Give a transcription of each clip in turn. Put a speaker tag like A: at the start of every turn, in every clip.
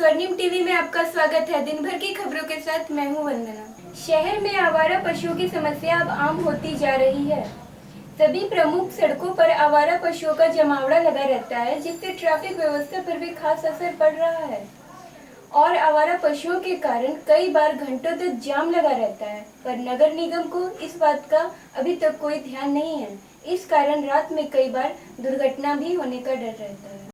A: स्वर्णिम टीवी में आपका स्वागत है। दिन भर की खबरों के साथ मैं हूं वंदना। शहर में आवारा पशुओं की समस्या अब आम होती जा रही है। सभी प्रमुख सड़कों पर आवारा पशुओं का जमावड़ा लगा रहता है, जिससे ट्रैफिक व्यवस्था पर भी खास असर पड़ रहा है और आवारा पशुओं के कारण कई बार घंटों तक जाम लगा रहता है, पर नगर निगम को इस बात का अभी तक कोई ध्यान नहीं है। इस कारण रात में कई बार दुर्घटना भी होने का डर रहता है।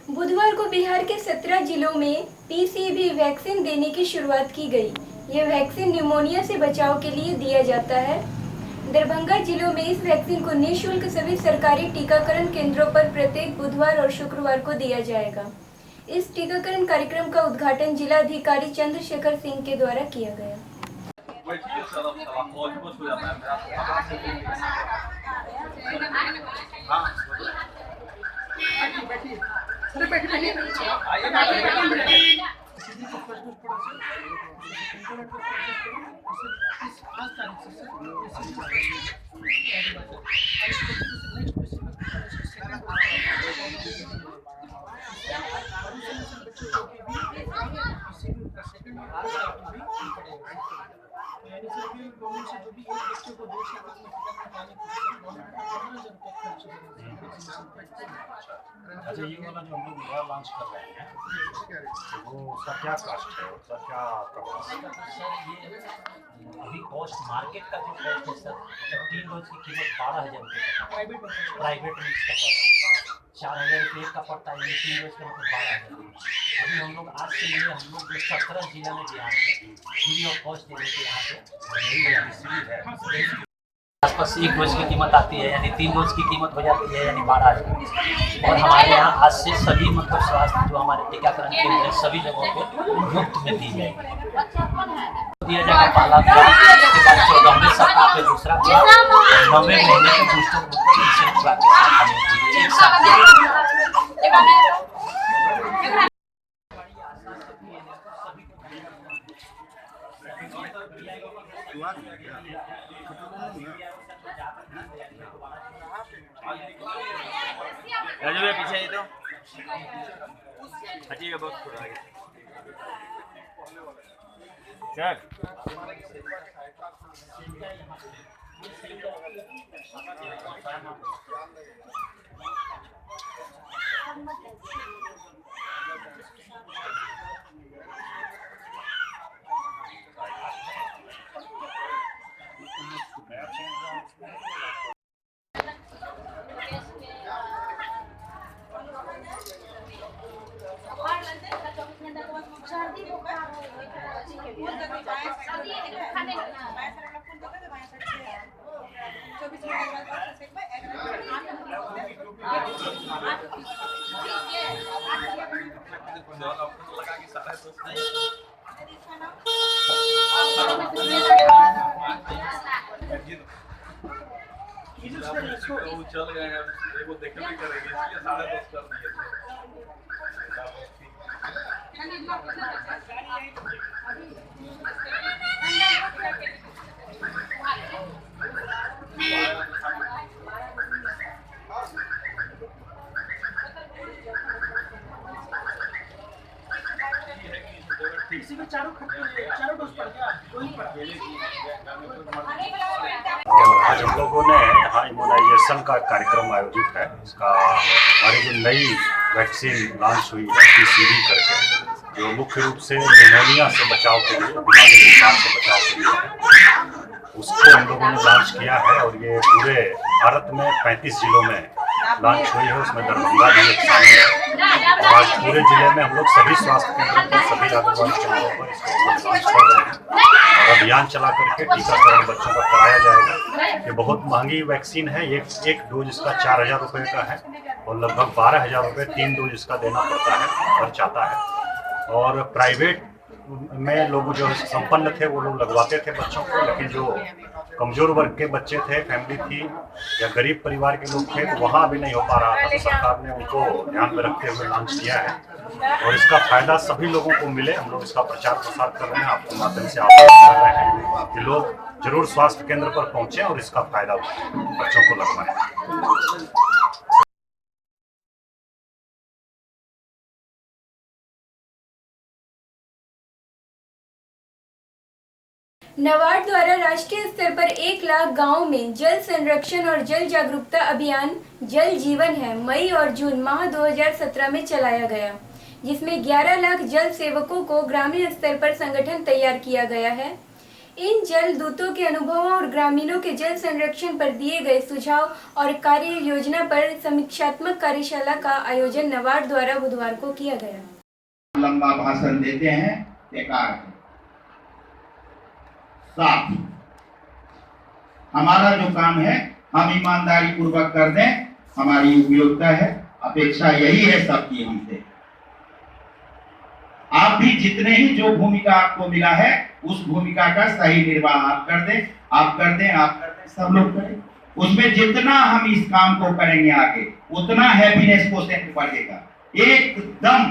A: बुधवार को बिहार के 17 जिलों में पीसीवी वैक्सीन देने की शुरुआत की गई। यह वैक्सीन न्यूमोनिया से बचाव के लिए दिया जाता है। दरभंगा जिलों में इस वैक्सीन को निःशुल्क सभी सरकारी टीकाकरण केंद्रों पर प्रत्येक बुधवार और शुक्रवार को दिया जाएगा। इस टीकाकरण कार्यक्रम का उद्घाटन जिलाधिकारी चंद्रशेखर सिंह के द्वारा किया गया।
B: गवर्नमेंट से जो भी एक बच्चे को 2 साल तक में टीका लगाने
C: अच्छा, ये वाला जो हम लोग नया लॉन्च कर रहे हैं वो उसका क्या कॉस्ट है, उसका क्या प्रॉब्लम है?
D: अभी कॉस्ट मार्केट का जो कॉस्ट है सर, 3 डोज की कीमत 12,000 रुपये प्राइवेट में इसका पड़ता है, 4,000 रुपये का पड़ता है। 3 डोज का मतलब 12,000। अभी हम लोग आज के लिए हम लोग जो 17 जिला में बिहार में फ्री ऑफ कॉस्ट देने के यहाँ पे आसपास 1 डोज की कीमत आती है, यानी 3 डोज की कीमत हो जाती है, यानी 12,000। और हमारे यहाँ आज से सभी मतलब स्वास्थ्य जो हमारे टीकाकरण केंद्र है सभी जगहों पे मुफ्त में दी जाएगी। दिया जाएगा पहला खुराक, उसके बाद 14वें सप्ताह पे दूसरा खुराक, 9वें महीने पे बूस्टर खुराक के साथ एक साथ।
E: राजू भैया पीछे तो हटिएगा, बहुत थोड़ा आगे सर। चल गए हैं, वो देखने करेंगे, इसलिए 10:30 कर दिए थे।
B: इसी में चारों डोज पड़ गया, दो ही पड़ा।
C: आज हम लोगों ने यहाँ इम्यूनाइजेशन का कार्यक्रम आयोजित है। इसका हमारी जो नई वैक्सीन लॉन्च हुई है पीसीवी करके, जो मुख्य रूप से निमोनिया से बचाव के लिए, बीमारी बुखार से बचाव के लिए है, उसको हम लोगों ने लॉन्च किया है। और ये पूरे भारत में 35 जिलों में लॉन्च हुई है, उसमें दरभंगा भी एक शामिल है। और आज पूरे जिले में हम लोग सभी स्वास्थ्य केंद्रों पर, सभी आंगनबाड़ी केंद्रों पर इसको लॉन्च कर रहे हैं और अभियान चला करके टीकाकरण बच्चों का कराया जाएगा। ये बहुत महंगी वैक्सीन है, एक डोज इसका 4,000 रुपये का है और लगभग 12,000 रुपये 3 डोज इसका देना पड़ता है, खर्च आता है। और प्राइवेट में लोग जो संपन्न थे वो लोग लगवाते थे बच्चों को, लेकिन जो कमजोर वर्ग के बच्चे थे, फैमिली थी या गरीब परिवार के लोग थे, तो वहाँ भी नहीं हो पा रहा था। तो सरकार ने उनको ध्यान में रखते हुए लॉन्च किया है और इसका फायदा सभी लोगों को मिले। हम लोग इसका प्रचार प्रसार कर रहे हैं, आपके माध्यम से आह्वान कर रहे हैं कि लोग जरूर स्वास्थ्य केंद्र पर पहुंचे और इसका फायदा बच्चों को लगवाएं।
A: नाबार्ड द्वारा राष्ट्रीय स्तर पर 1 लाख गाँव में जल संरक्षण और जल जागरूकता अभियान जल जीवन है मई और जून माह 2017 में चलाया गया, जिसमें 11 लाख जल सेवकों को ग्रामीण स्तर पर संगठन तैयार किया गया है। इन जल दूतों के अनुभवों और ग्रामीणों के जल संरक्षण पर दिए गए सुझाव और कार्य योजना पर समीक्षात्मक कार्यशाला का आयोजन नाबार्ड द्वारा बुधवार को किया गया।
F: लंबा भाषण देते हैं, बेकार है। साफ हमारा जो काम है हम ईमानदारी पूर्वक कर दें, हमारी उपयोगिता है, अपेक्षा यही है सबकी हमसे। आप भी जितने ही जो भूमिका आपको मिला है उस भूमिका का सही निर्वाह आप कर दें, सब लोग करें। उसमें जितना हम इस काम को करेंगे आगे उतना हैप्पीनेस कोसेंट बढ़ेगा, एकदम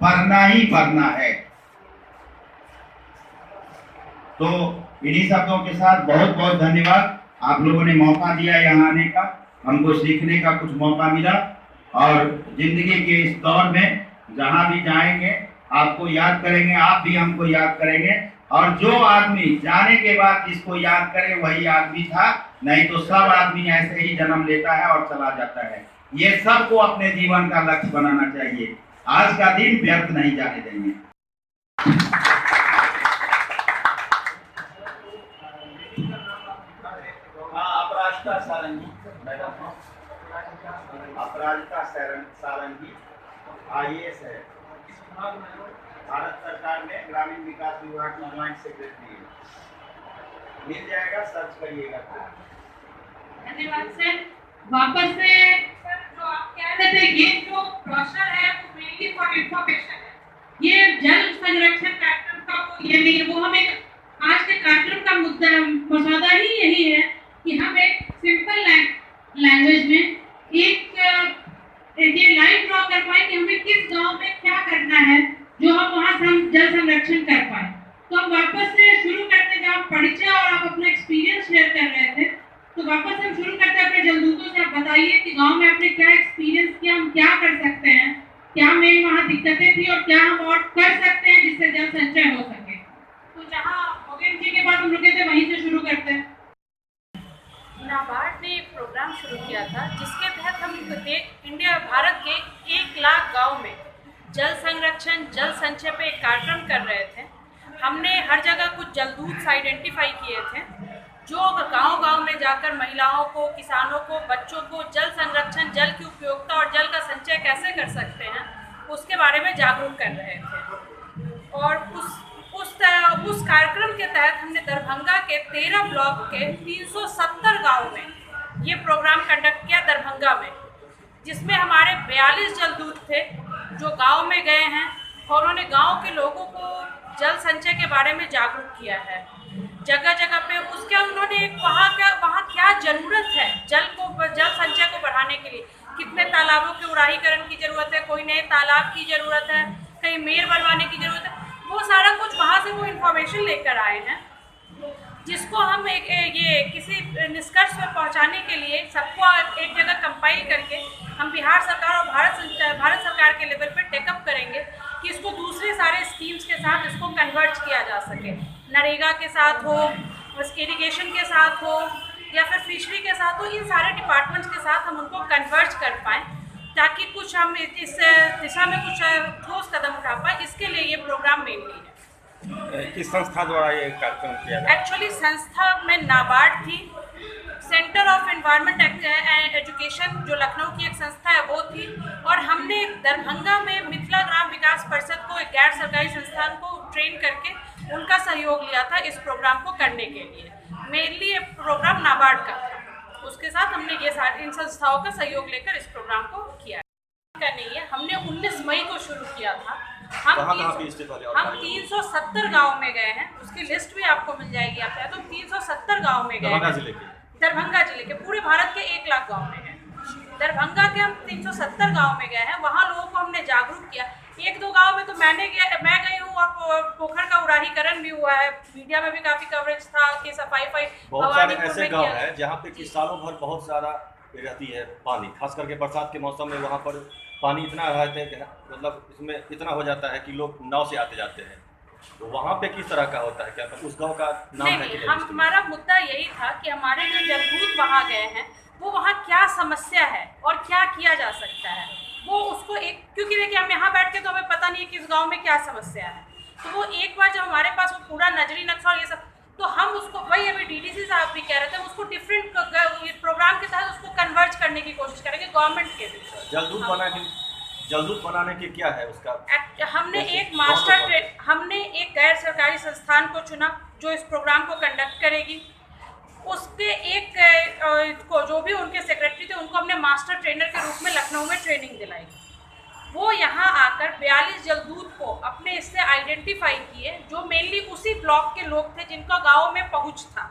F: बढ़ना ही बढ़ना है। तो इन्हीं शब्दों के साथ बहुत बहुत धन्यवाद। आप लोगों ने मौका दिया यहाँ आने का, हमको सीखने का कुछ मौका मिला और जिंदगी के इस दौर में जहाँ भी जाएंगे आपको याद करेंगे, आप भी हमको याद करेंगे। और जो आदमी जाने के बाद जिसको याद करे वही आदमी था, नहीं तो सब आदमी ऐसे ही जन्म लेता है और चला जाता है। ये सबको अपने जीवन का लक्ष्य बनाना चाहिए। आज का दिन व्यर्थ नहीं जाने देंगे। अपराजिता सारंगी मैडम, अपराजिता सारंगी IAS है, भारत सरकार में ग्रामीण विकास विभाग की ज्वाइंट सेक्रेटरी है। मिल जाएगा, सर्च करिएगा।
G: धन्यवाद सर। वापस से सर जो आप कह रहे थे, ये जो ब्रोशर है वो मेनली फॉर इंफॉर्मेशन है। ये जल संरक्षण कार्यक्रम का ये नहीं, वो हम एक आज के कार्यक्रम का मुद्दा मसौदा ही यही है कि हम एक सिंपल लैंग्वेज में ये लाइन ड्रॉ कर पाए कि हमें किस गांव में क्या करना है जो हम वहाँ जल संरक्षण कर पाए। तो हम वापस से शुरू करते, जब आप परिचय और आप अपना एक्सपीरियंस शेयर कर रहे थे, तो वापस हम शुरू करते हैं अपने जलदूतों से। आप बताइए कि गांव में आपने क्या एक्सपीरियंस किया, हम क्या कर सकते हैं, क्या मेन वहाँ दिक्कतें थी और क्या हम और कर सकते हैं जिससे जल संचय हो सके। तो जहाँ मोगेन जी के बाद हम रुके थे वहीं से शुरू करते हैं।
H: नाबार्ड ने एक प्रोग्राम शुरू किया था जिसके तहत हम भारत के 1 लाख गांव में जल संरक्षण जल संचय पे एक कार्यक्रम कर रहे थे। हमने हर जगह कुछ जलदूत आइडेंटिफाई किए थे जो गांव-गांव में जाकर महिलाओं को, किसानों को, बच्चों को जल संरक्षण, जल की उपयोगिता और जल का संचय कैसे कर सकते हैं उसके बारे में जागरूक कर रहे थे। और उस कार्यक्रम के तहत हमने दरभंगा के 13 ब्लॉक के 370 गाँव में ये प्रोग्राम कंडक्ट किया दरभंगा में, जिसमें हमारे 42 जलदूत थे जो गांव में गए हैं और उन्होंने गांव के लोगों को जल संचय के बारे में जागरूक किया है। जगह जगह पे उसके उन्होंने वहाँ क्या ज़रूरत है जल संचय को बढ़ाने के लिए, कितने तालाबों के उड़ाहीकरण की ज़रूरत है, कोई नए तालाब की ज़रूरत है, कहीं मेयर बनवाने की ज़रूरत है, वो सारा कुछ वहाँ से वो इन्फॉर्मेशन लेकर आए हैं, जिसको हम ये किसी निष्कर्ष में पहुंचाने के लिए सबको एक जगह कंपाइल करके हम बिहार सरकार और भारत सरकार के लेवल पे टेकअप करेंगे कि इसको दूसरे सारे स्कीम्स के साथ इसको कन्वर्ट किया जा सके। नरेगा के साथ हो, इरिगेशन के साथ हो, या फिर फिशरी के साथ हो, इन सारे डिपार्टमेंट्स के साथ हम उनको कन्वर्ट कर पाएँ, ताकि कुछ हम इस दिशा में कुछ ठोस कदम उठा पाएँ। इसके लिए ये प्रोग्राम मेनली है।
E: किस संस्था द्वारा ये कार्यक्रम किया गया?
H: एक्चुअली संस्था में नाबार्ड थी, सेंटर ऑफ एनवायरनमेंट एजुकेशन जो लखनऊ की एक संस्था है वो थी, और हमने दरभंगा में मिथिला ग्राम विकास परिषद को, एक गैर सरकारी संस्थान को ट्रेन करके उनका सहयोग लिया था इस प्रोग्राम को करने के लिए। मेनली ये प्रोग्राम नाबार्ड का था, उसके साथ हमने ये सारी इन संस्थाओं का सहयोग लेकर इस प्रोग्राम को किया का नहीं है। हमने 19 मई को शुरू किया था। हम 370 गांव में गए हैं, उसकी लिस्ट भी आपको मिल जाएगी। आप चाहे तो 370 गांव में गए हैं, दरभंगा जिले के, पूरे भारत के 1 लाख गांव में हैं। दरभंगा के हम 370 गांव में गए हैं, वहाँ लोगों को हमने जागरूक किया। 1-2 गांव में तो मैं गई हूँ, और पोखर का उड़ाहीकरण भी हुआ है, मीडिया में भी काफी कवरेज था कि सफाई
I: बहुत सारे ऐसे गाँव है जहाँ पे कि सालों भर बहुत सारा रहती है पानी, खास करके बरसात के मौसम में वहाँ पर पानी इतना रहता है कि मतलब इसमें इतना हो जाता है कि लोग नाव से आते जाते हैं। तो वहाँ पे किस तरह का होता है, क्या उस गांव का नाम है?
H: नहीं, हमारा मुद्दा यही था कि हमारे जो जलदूत वहाँ गए हैं, वो वहाँ क्या समस्या है और क्या किया जा सकता है, वो उसको एक, क्योंकि देखिए हम यहाँ बैठ के तो हमें पता नहीं है कि इस गाँव में क्या समस्या है, तो वो एक बार जब हमारे पास वो पूरा नजरी नक्शा और ये सब, तो हम उसको, वही अभी डीडीसी साहब भी कह रहे थे, उसको डिफरेंट प्रोग्राम के तहत उसको कन्वर्ट करने की कोशिश करेंगे गवर्नमेंट के भी।
I: जलदूत बनाने के क्या है उसका?
H: हमने एक गैर सरकारी संस्थान को चुना जो इस प्रोग्राम को कंडक्ट करेगी। उसके एक को जो भी उनके सेक्रेटरी थे, उनको हमने मास्टर ट्रेनर के रूप में लखनऊ में ट्रेनिंग दिलाई। वो यहाँ आकर 42 जलदूत को अपने इससे आइडेंटिफाई किए, जो मेनली उसी ब्लॉक के लोग थे जिनका गांव में पहुँच था।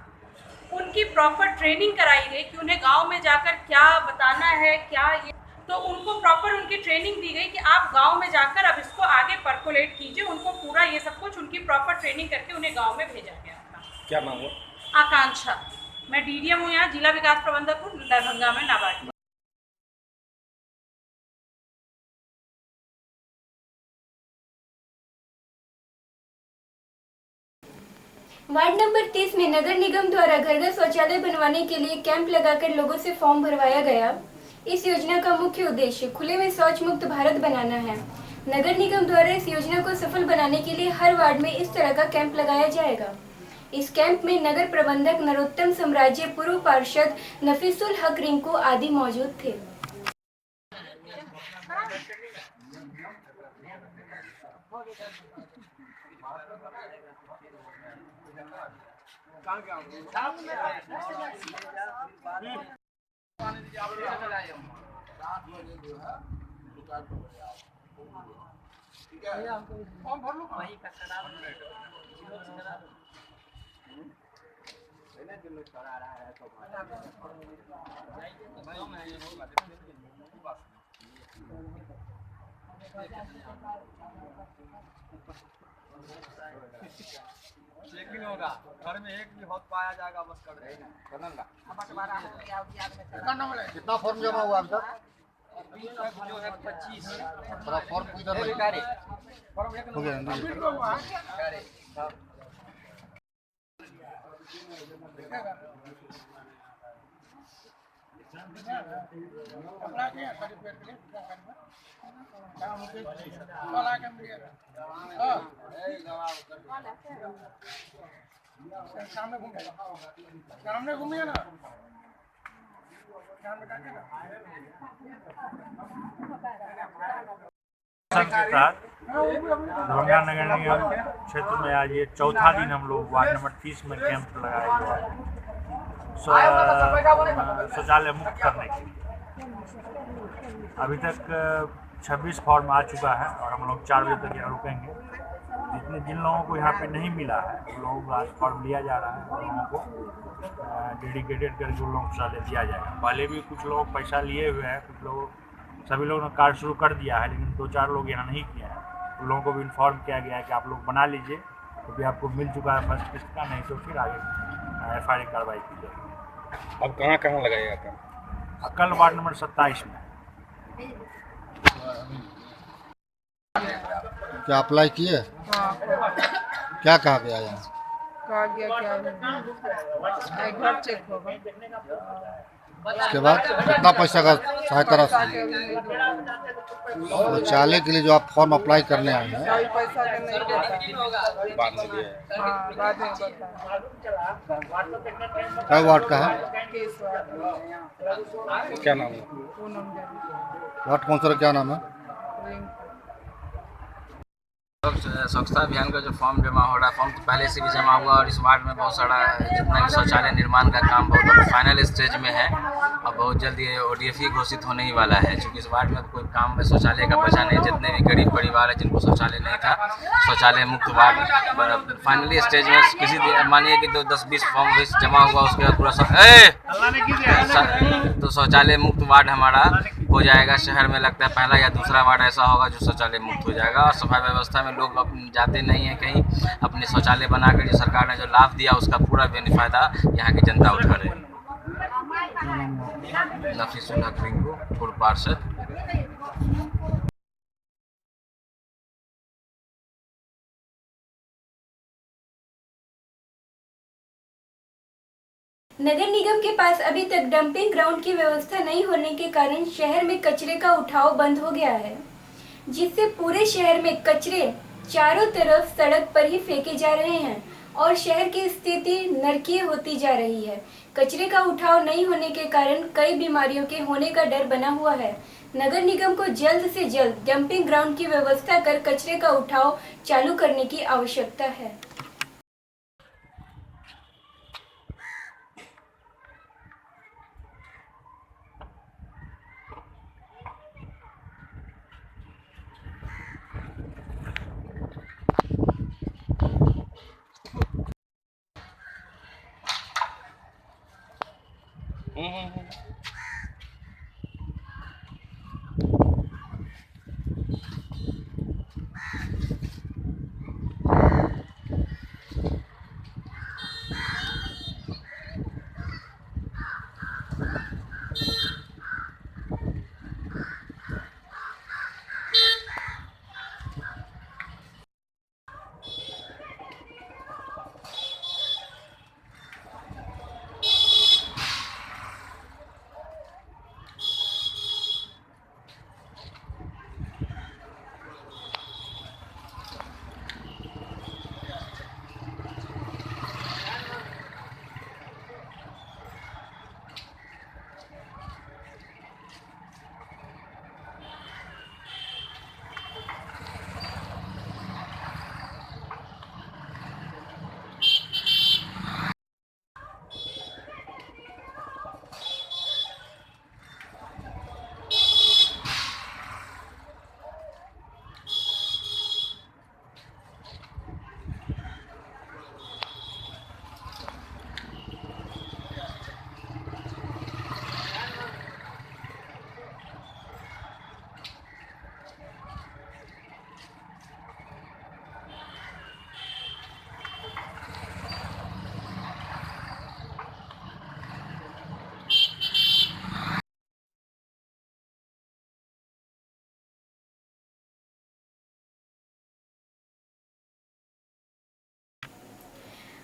H: उनकी प्रॉपर ट्रेनिंग कराई गई कि उन्हें गांव में जाकर क्या बताना है, क्या ये, तो उनको प्रॉपर उनकी ट्रेनिंग दी गई कि आप गांव में जाकर अब इसको आगे परकोलेट कीजिए। उनको पूरा ये सब कुछ उनकी प्रॉपर ट्रेनिंग करके उन्हें गाँव में भेजा गया था।
I: क्या नाम हुआ?
H: आकांक्षा। मैं डीडीएम हूँ यहाँ, जिला विकास प्रबंधक हूँ दरभंगा में, नाबार्ड।
A: वार्ड नंबर 30 में नगर निगम द्वारा घर घर शौचालय बनवाने के लिए कैंप लगाकर लोगों से फॉर्म भरवाया गया। इस योजना का मुख्य उद्देश्य खुले में शौच मुक्त भारत बनाना है। नगर निगम द्वारा इस योजना को सफल बनाने के लिए हर वार्ड में इस तरह का कैंप लगाया जाएगा। इस कैंप में नगर प्रबंधक नरोत्तम साम्राज्य, पूर्व पार्षद नफीसुल हक रिंकू आदि मौजूद थे।
B: चेकिंग होगा, घर में एक भी होता पाया जाएगा, बस कर देगा।
J: कितना फॉर्म जमा हुआ अभी तक?
B: अभी तक जो है 25
J: थोड़ा फॉर्म इधर हो गया।
B: सामने घूमिए ना।
K: के तहत दरभंगा नगर निगम क्षेत्र में आज ये चौथा दिन हम लोग वार्ड नंबर 30 में कैंप लगाया गया है शौचालय मुक्त करने के लिए। अभी तक 26 फॉर्म आ चुका है और हम लोग 4 बजे तक यहाँ रुकेंगे। जिन लोगों को यहाँ पे नहीं मिला है उन लोगों को आज फॉर्म लिया जा रहा है, उन लोगों को डेडिकेटेड करके उन लोगों को शौचालय दिया जाएगा। पहले भी कुछ लोग पैसा लिए हुए हैं, कुछ लोग, सभी लोगों ने कार्य शुरू कर दिया है, लेकिन 2-4 लोग यहाँ नहीं किए हैं। लोगों को भी इन्फॉर्म किया गया है कि आप लोग बना लीजिए, तो भी आपको मिल चुका है फर्स्ट किस्त का, नहीं तो फिर आगे FIR कार्रवाई की जाएगी।
E: अब कहाँ कहाँ लगाएगा काम?
K: कल वार्ड नंबर 27 में।
J: क्या अप्लाई किए? क्या कहा गया यहाँ?
L: कहा गया क्या घर चेक होगा,
J: उसके बाद कितना पैसा का सहायता राशि? शौचालय के लिए जो आप फॉर्म अप्लाई करने आए हैं,
L: कोई पैसा के नहीं देता,
E: बाद में दिया है।
L: हाँ बाद में बताया।
J: कई वार्ड का है?
L: केस वार्ड
E: क्या नाम है?
L: पूनम देवी।
J: वार्ड काउंसलर क्या नाम है?
L: रिंकू।
M: स्वच्छता अभियान का जो फॉर्म जमा हो रहा है, फॉर्म तो पहले से भी जमा हुआ और इस वार्ड में बहुत सारा जितना भी शौचालय निर्माण का काम बहुत फाइनल स्टेज में है और बहुत जल्द ये ODF ही घोषित होने ही वाला है। क्योंकि इस वार्ड में कोई काम में शौचालय का बचा नहीं, जितने भी गरीब परिवार है जिनको शौचालय नहीं था, शौचालय मुक्त वार्ड फाइनली स्टेज में किसी मानिए कि 10-20 फॉर्म जमा हुआ, उसके बाद पूरा तो शौचालय मुक्त वार्ड हमारा हो जाएगा। शहर में लगता है पहला या दूसरा वार्ड ऐसा होगा जो शौचालय मुक्त हो जाएगा। और सफाई व्यवस्था में लोग जाते नहीं हैं कहीं, अपने शौचालय बनाकर जो सरकार ने जो लाभ दिया उसका पूरा फायदा यहाँ की जनता उठा रही है। नफीसुल हक रिंकू, पूर्व पार्षद।
A: नगर निगम के पास अभी तक डंपिंग ग्राउंड की व्यवस्था नहीं होने के कारण शहर में कचरे का उठाव बंद हो गया है, जिससे पूरे शहर में कचरे चारों तरफ सड़क पर ही फेंके जा रहे हैं और शहर की स्थिति नरकीय होती जा रही है। कचरे का उठाव नहीं होने के कारण कई बीमारियों के होने का डर बना हुआ है। नगर निगम को जल्द से जल्द डंपिंग ग्राउंड की व्यवस्था कर कचरे का उठाव चालू करने की आवश्यकता है।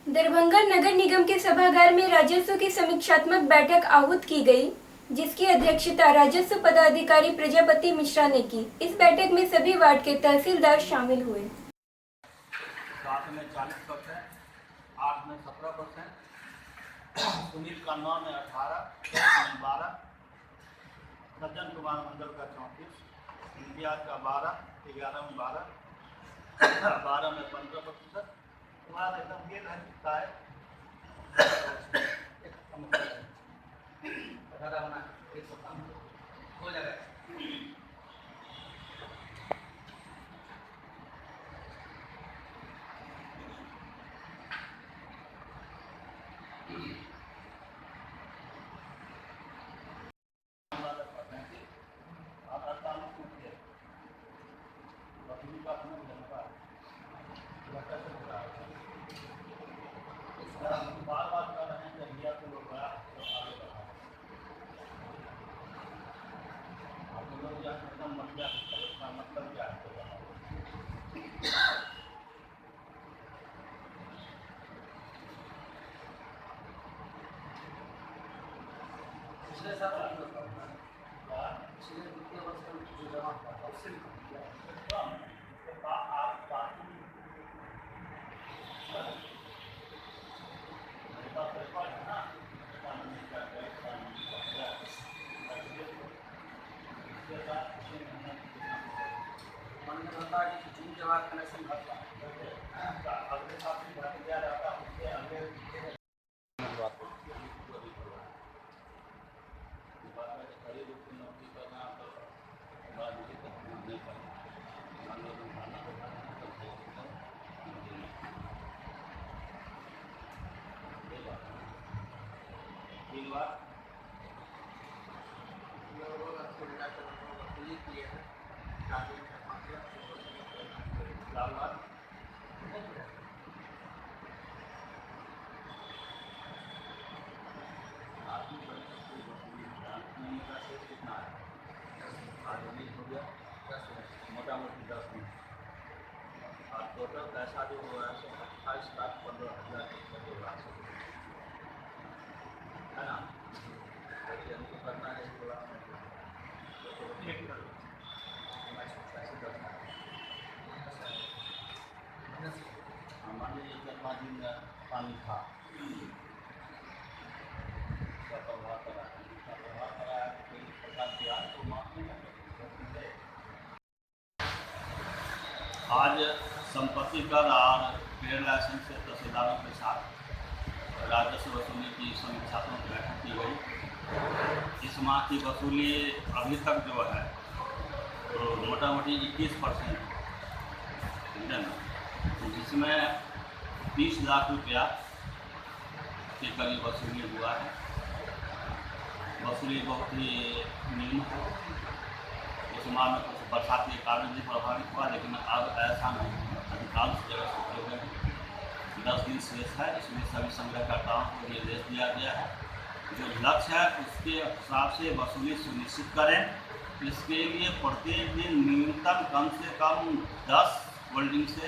A: दरभंगा नगर निगम के सभागार में राजस्व की समीक्षात्मक बैठक आहूत की गई, जिसकी अध्यक्षता राजस्व पदाधिकारी प्रजापति मिश्रा ने की। इस बैठक में सभी वार्ड के तहसीलदार शामिल हुए।
K: 7 में 40%, 8 में 17%, सुनील का 9 में 18, 10 में 12, सज्जन कुमार मंडल का 34, इम्तियाज का 12, 11 में 12, 12 में 15%, तुम्हारा एकदम ये रह सकता है हो जाएगा। आप
I: मोटा मोटी 10 दिन और टोटल पैसा जो हुआ है 28,15,000 है ना। हमको करना है मान लीजिए 4-5 दिन पानी था आज संपत्ति कर और ट्रेड लाइसेंस से तहसीलदारों के साथ राजस्व वसूली की समीक्षात्मक बैठक की गई। इस माह की वसूली अभी तक जो है तो मोटा मोटी 21%, जिसमें 30 लाख रुपया के करीब वसूली हुआ है। वसूली बहुत ही निम्न है। इस माह में कुछ बरसात के कारण भी प्रभावित हुआ, लेकिन अब ऐसा नहीं, अधिकांश जगह सूखे हुए हैं। 10 दिन शेष है, इसमें सभी संग्रहकर्ताओं को निर्देश दिया गया है जो लक्ष्य है उसके हिसाब से वसूली सुनिश्चित करें। इसके लिए प्रत्येक दिन न्यूनतम कम से कम 10 होल्डिंग से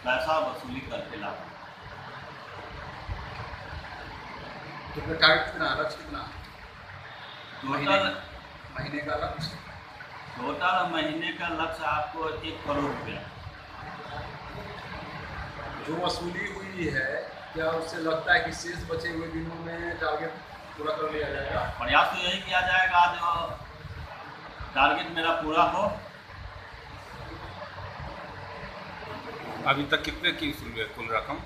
I: पैसा वसूली करके लाएं।
E: तो टारगेट कितना, लक्ष्य कितना?
I: टोटल
E: महीने का लक्ष्य,
I: टोटल महीने का लक्ष्य आपको 1 करोड़ रुपया।
E: जो वसूली हुई है क्या उससे लगता है कि शेष बचे हुए दिनों में टारगेट पूरा कर लिया जाएगा?
I: प्रयास तो यही किया जाएगा जो टारगेट मेरा पूरा हो।
E: अभी तक कितने की वसूली है कुल रकम?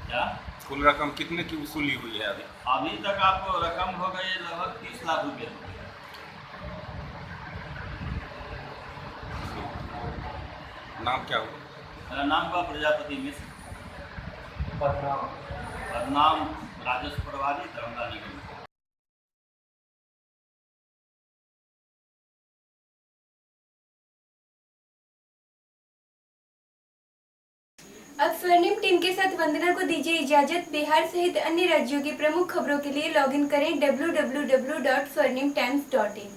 I: क्या
E: कुल रकम कितने की वसूली हुई है अभी?
I: अभी तक आपको रकम हो गई लगभग 30 लाख रुपये।
E: नाम क्या हुआ?
I: मेरा नाम हुआ प्रजापति मिश्र। नाम राजस्व प्रभारी दरभंगा निगम।
A: अब स्वर्णिम टीम के साथ वंदना को दीजिए इजाजत। बिहार सहित अन्य राज्यों की प्रमुख खबरों के लिए लॉगिन करें www.swarnimtimes.in।